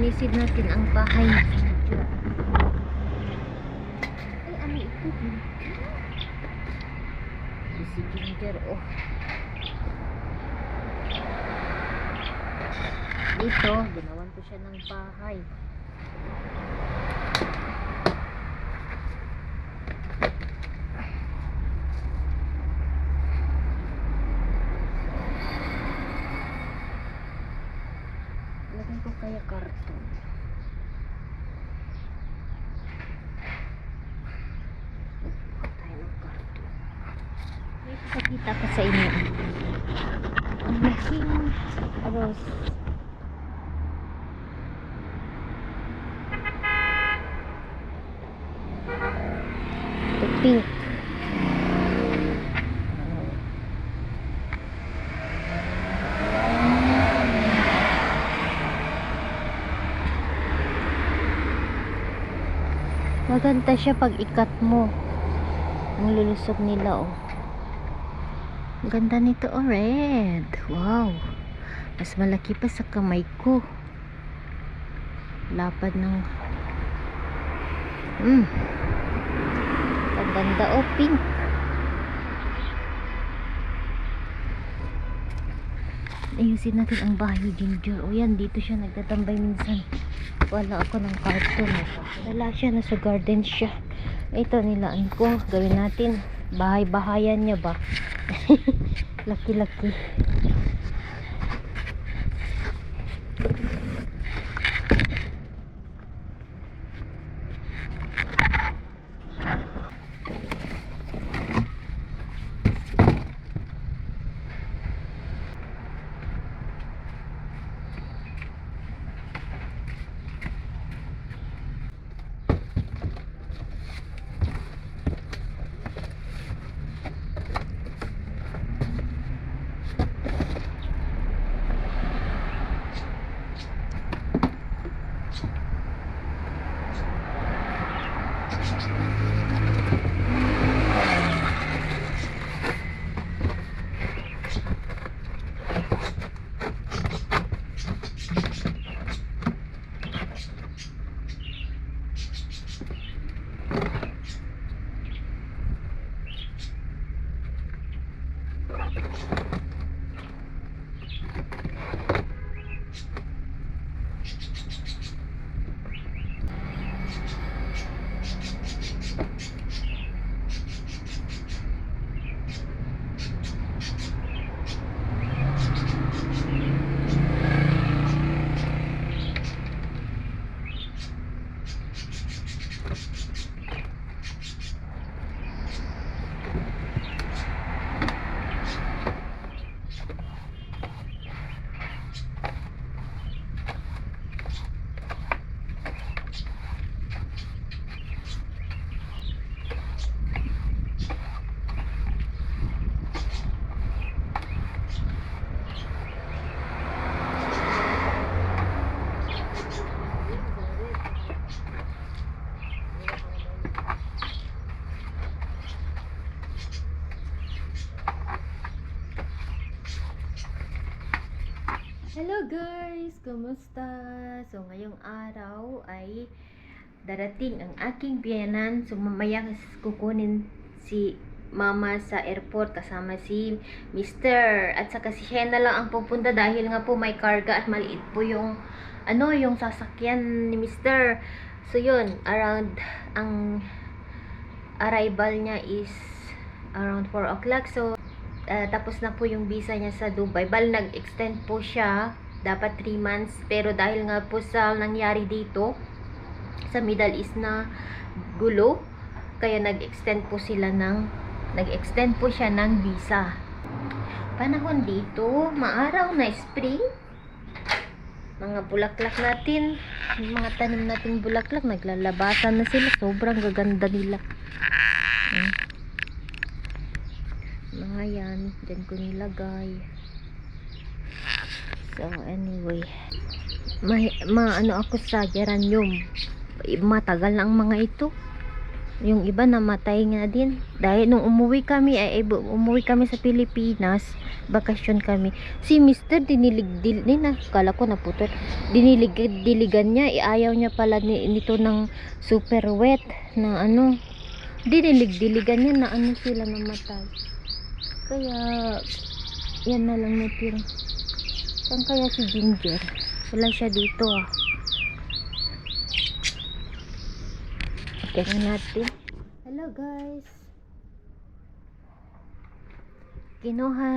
Nisid natin ang bahay ni Ginger. Ay, ano ito? Si Ginger, oh. Dito, ginawan ko siya ng bahay. Lagyan ko kaya karton. Tayo ng karton. May pakita ko sa inyo. Ang laking rose. Ito pink. Maganda siya pag ikat mo. Ang lulusog nila, oh. Ganda nito, oh, red. Wow. Mas malaki pa sa kamay ko. Lapad ng ang ganda, oh, pink. Ayusin natin ang bahay ni Ginger. O yan, dito siya nagtatambay minsan. Wala ako ng karton. Wala siya, nasa garden siya. Ito, nilaan ko. Gawin natin. Bahay-bahayan niya ba? Laki-laki. Hello guys! Kumusta? So ngayong araw ay darating ang aking biyanan. So mamaya kukunin si mama sa airport kasama si Mr. At saka si Shena lang ang pupunta dahil nga po may karga at maliit po yung yung sasakyan ni Mr. So yun, around ang arrival niya is around 4 o'clock. So tapos na po yung visa niya sa Dubai. Nag-extend po siya. Dapat 3 months. Pero dahil nga po sa nangyari dito sa Middle East na gulo, kaya nag-extend po sila ng nag-extend po siya ng visa. Panahon dito, maaraw na spring. Mga bulaklak natin, yung mga tanim nating bulaklak, naglalabasan na sila. Sobrang gaganda nila. Mga yan, dyan ko nilagay. So, anyway. Ano ako sa geranium. Matagal na ang mga ito. Yung iba namatay nga din. Dahil nung umuwi kami sa Pilipinas, bakasyon kami. Si Mr. kala ko naputol. Diligan niya, ayaw niya pala nito ng super wet na ano. Diligan niya na ano sila namatay. Kaya yan na lang natira. Saan kaya si Ginger? Wala siya dito ah. Tingnan natin. Hello guys. Kinuha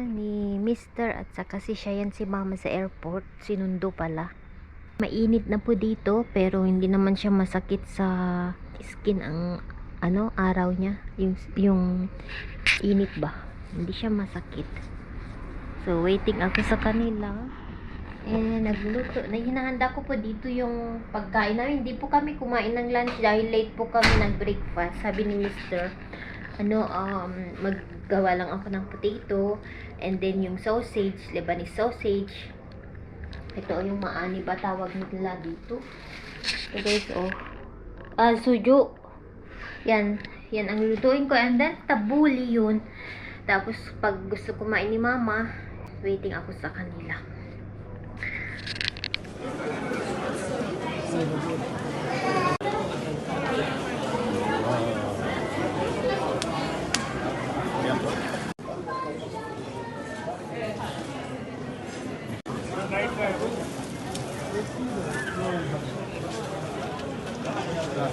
ni Mr. at saka si Cheyenne si Mama sa airport. Sinundo pala. Mainit na po dito pero hindi naman siya masakit sa skin ang ano araw niya. Yung init ba? Hindi siya masakit. So waiting ako sa kanila. Nagluto. Hinahanda ko po dito yung pagkain namin. Hindi po kami kumain ng lunch dahil late po kami nag-breakfast. Sabi ni Mr. Maggawa lang ako ng potato and then yung sausage, Lebanese sausage. Ito yung maani ba tawag nila dito. So guys, sujo. Yan ang lutuin ko and then tabuli yun. Tapos pag gusto kumain ni Mama, waiting ako sa kanila.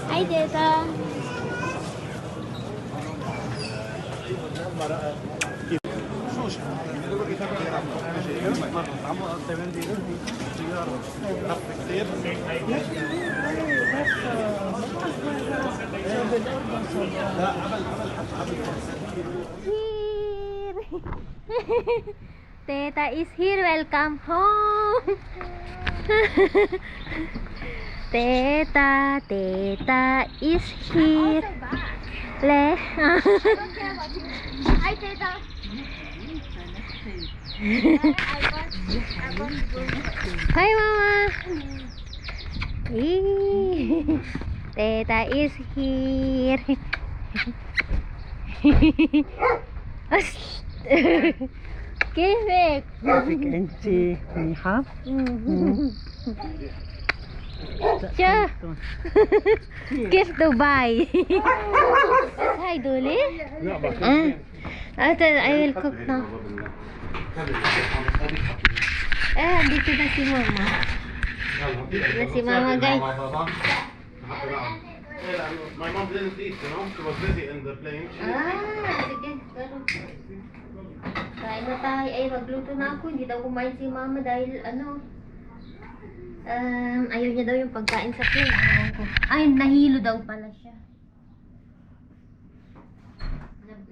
Hi, Teta. Teta is here. Welcome home. Teta is here. Hi, Teta. Hi, Mama. Teta is here. كيفك؟ كيفك انت منيحة؟ شو كيف دبي؟ هاي دولي؟ I will cook now. Dito na si Mama. Na si Mama, guys. My mom didn't eat, you know, she was busy in the plane. Sige. Kain na tayo. Magluto na ako. Hindi daw kumain si Mama dahil ayaw niya daw yung pagkain sa plane. Nahilo daw pala siya.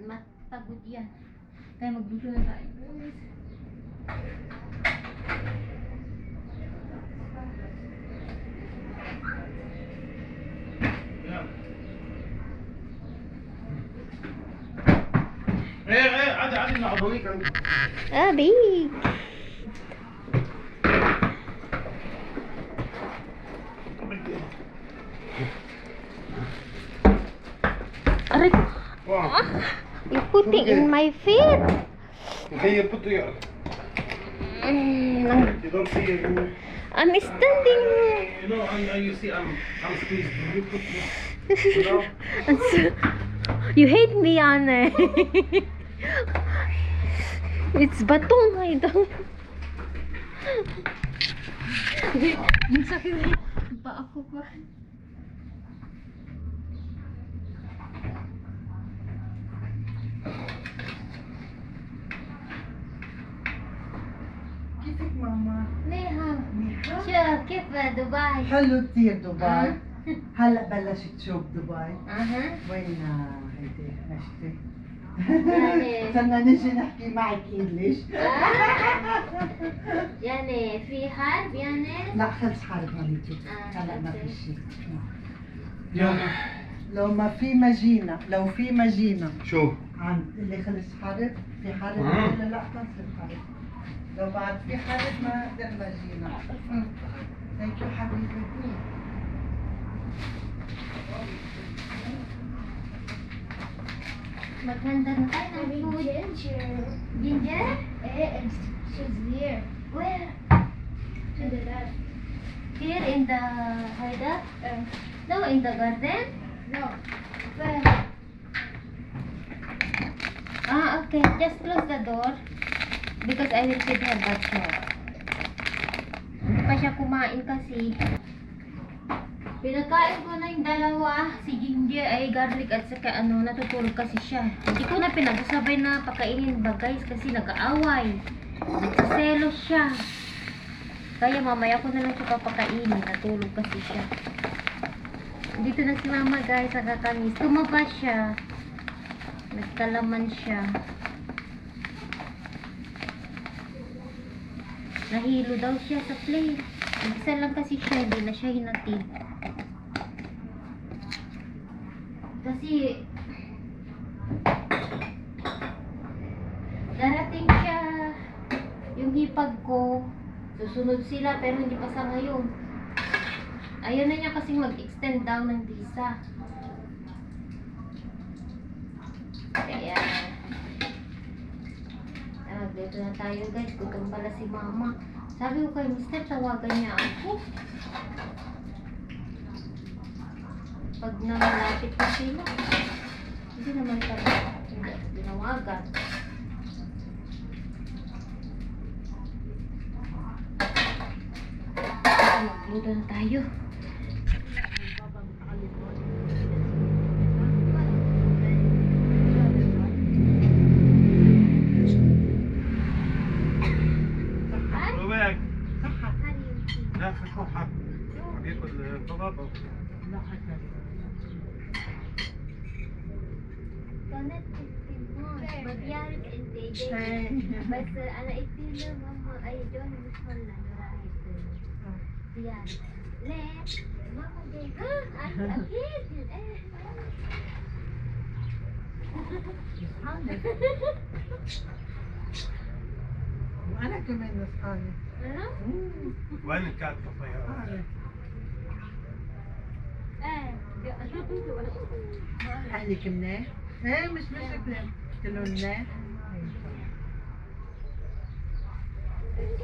Matagod yan. Kaya magluto na tayo. عادي نعضونيك بيك. Aray ko. You're putting in my feet. Okay, you put your... You don't see it. I'm standing. You know, you see, I'm squeezed. You put You hate me, Anne. It's batong, I don't. Ang sakit pa ako pa. كيفك ماما؟ نيها منيحة؟ شوف كيف دبي. حلو كثير دبي. هلا بلشت تشوف دبي. اها وين هيدي عشتي؟ يعني استنى نجي نحكي معك انجلش. يعني في حرب يعني. لا خلص حرب هونيك. هلا ما في شيء. لو ما في مجينا، لو في مجينا شو؟ عن اللي خلص حرب، في حرب ولا لا كنسل حرب. لو بعد في حرب ما نقدر مجينا. ثانك يو حبيبتي. Maghanda na tayo ng food. Ginger. Ginger? And she's here. Where? To the left. Here in the Haida? No, in the garden? No. Where? Ah, okay. Just close the door. Because I will feed her backyard. Hindi pa siya kumain kasi. Pinakain ko na yung dalawa. Si Ginger ay garlic at saka natutulog kasi siya. Hindi ko na pinag-usabay na pakainin ba guys kasi nag-aaway. Nagsaselos siya. Kaya mamaya ko na lang siya papakainin. Natulog kasi siya. Dito na si mama guys sa kakamis. Tumaba siya. Nagkalaman siya. Nahilo daw siya sa plate. Isa lang kasi siya. Hindi na siya hinatid. Kasi darating siya yung hipag ko, susunod sila pero hindi pa sa ngayon. Ayaw na niya kasing mag-extend down ng visa. Kaya dito na tayo guys, gutom pala si mama. Sabi ko kay Mr. tawagan niya ako. Pag namalapit na sila, hindi naman tinawagan. Magluto na tayo. وباك لا فتحوا حق بياكل بطاطا كانت مبيعرف انت بس انا قلت له ماما اي جون مش هلا راحت زيارة ليه؟ ماما جاي اكيد وانا كمان نصحاني. وين كانت الطيارة؟ أهلك منيح؟ ايه مش مشكلة. قلت له منيح.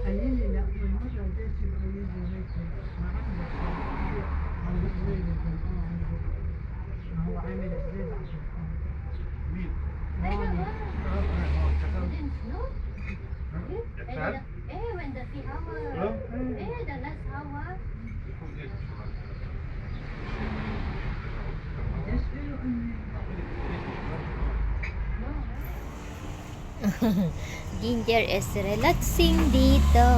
قال لي لا أول مرة جيت يبغى يجي هيك ما عنده ما هو عامل جديد عشان مين؟ ايه وين ده في هوا ايه ده ناس هوا Ginger is relaxing dito.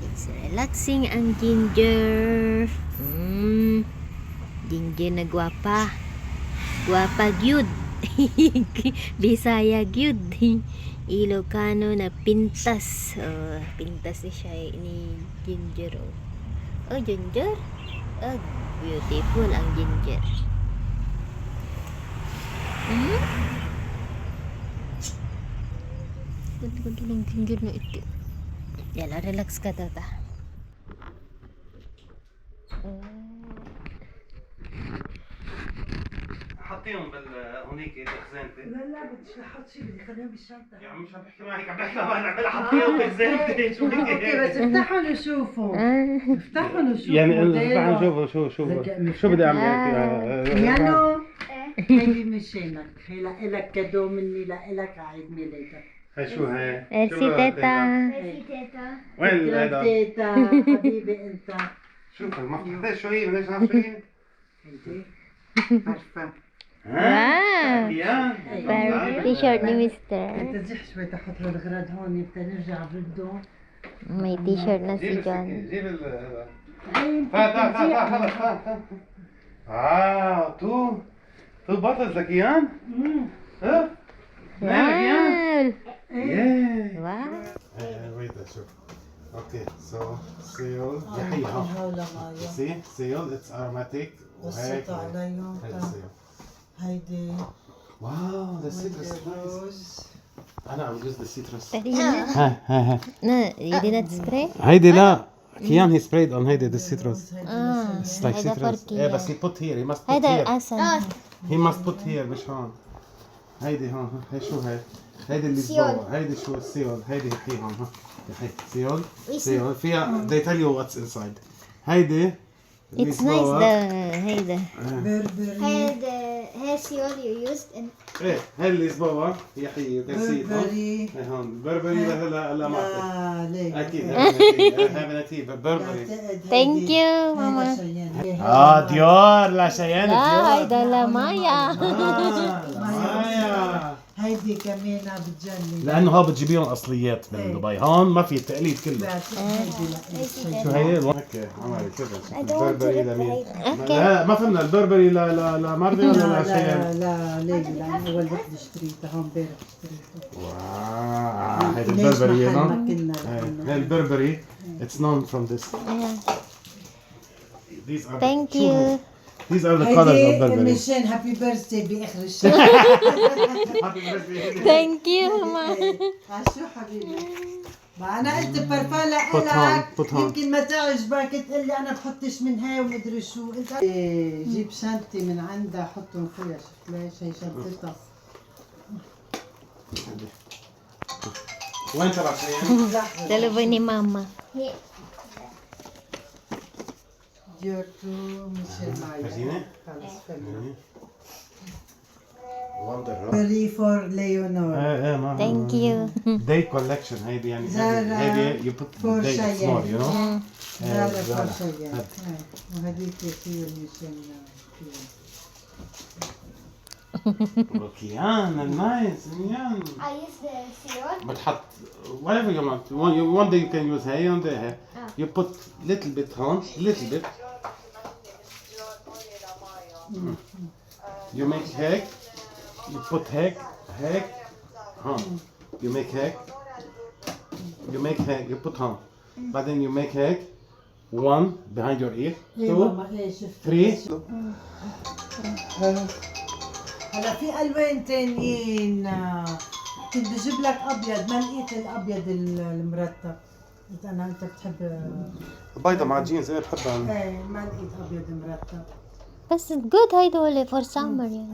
It's relaxing ang Ginger. Ginger na gwapa. Gwapa gyud. Bisaya gyud. Ilocano na pintas. Pintas siya ni Ginger. Oh, Ginger. Oh, beautiful ang Ginger. Ganda ng Ginger na ito. Yala, relax ka tata. حطيهم هونيك بخزانتي. لا لا بديش احط شيء بدي اخليهم بالشنطة. يا عم مش عم بحكي معك عم بحكي معك عم حطيهم بخزانتي شو بدك اوكي بس افتحهم وشوفوا. افتحهم وشوفوا. يعني موديلهم. نشوف شو بدي اعمل فيها يانو هيدي مشانك. هي لك كادو مني لك عيد ميلادك. هاي شو هاي؟ Merci teta. Merci, Teta. وين هذا؟ تيتا حبيبي انت. شوف ما فتحتهاش شو هي بدناش نعرف شو هي؟ هيدي عارفة. Wow. كيان T-shirt ni Mister. انت زح شوي تحط له الغراض هون بترجع بردهم. May t-shirt na si John. جيب هذا تعال خلص تو بطل زكيان؟ ها؟ Wow. Yeah. Wow. Wait, شوف. Okay, so seal. يحيى. حول مايا See, seal. It's aromatic. وهيك. بسط عليهم هيك seal. هيدي Wow, the citrus winter nice. rose. أنا I'll use the citrus. No, ها. you didn't spray? هيدي لا. Kian he sprayed on هيدي the citrus. Ah, It's like هيدا citrus. for إيه بس Kian. he put here. He must put هيدا here. الأسد. He must put here مش هون. هيدي هون. هي شو هي؟ هيدي اللي جوا. هيدي شو السيول. هيدي هي هون. ها. هي سيول. سيول. فيها they tell you what's inside. هيدي. اللي It's nice جوا. هيدا. بربري hair seal you used in ايه هي اللي جوا. يحيى you can see it. هون. بربري هي هون. بربري لا ما أعتقد. لا ليه أكيد. هذا نتيجة بربري. Thank you, ماما. ديور لا شيان لا هيدا لمايا. مايا. هيدي كمان بتجنن لانه هو بتجيبيهم اصليات من إيه. دبي هون ما في تقليد كله بعتقد هيدي شو هي اوكي عمري كذا I don't want to البربري rip لمين أوكي. لا ما فهمنا البربري لمرضي ولا لا لشيان لا ليه لأنه أول وقت اشتريتها هون امبارح اشتريتها واو هيدا ليش البربري محل هون ما كنا هي البربري it's known from this these are Thank شو you. هي؟ these are the colors of هيدي Burberry مشان هابي بيرثدي بآخر الشهر Thank you, ماما. شو حبيبي ما انا قلت برفان Put لك on. يمكن ما تعجبك تقول لي انا بحطش من هاي ومدري شو انت جيب شنطتي من عندها حطهم فيها شفت ليش هي شنطتها وين ترى شيان Telephone ni mama. here. ديور تو ميشيل مايا فرجيني. خلص فهمنا وندر بري فور ليونور ايه ما Thank you. داي كولكشن هيدي يعني زارا هيدي you put فور date it's شيان. more you know هذا زارا. فور شيء وهذيك كثير ميشيل اوكيان نايس ميان I use the seal. بتحط whatever you want one day you can use هي one day هي you put little bit هون little bit you make هيك you put هيك هون you make هيك you make هيك you put هون بعدين you make هيك one behind your ear ايه two ماما ايه شفت three هلا في الوان تانيين كنت بجيب لك ابيض ما لقيت الابيض المرتب قلت انا انت بتحب بيضة مع جينز ايه بحبها ايه ما لقيت ابيض مرتب بس good هيدول for summer يعني.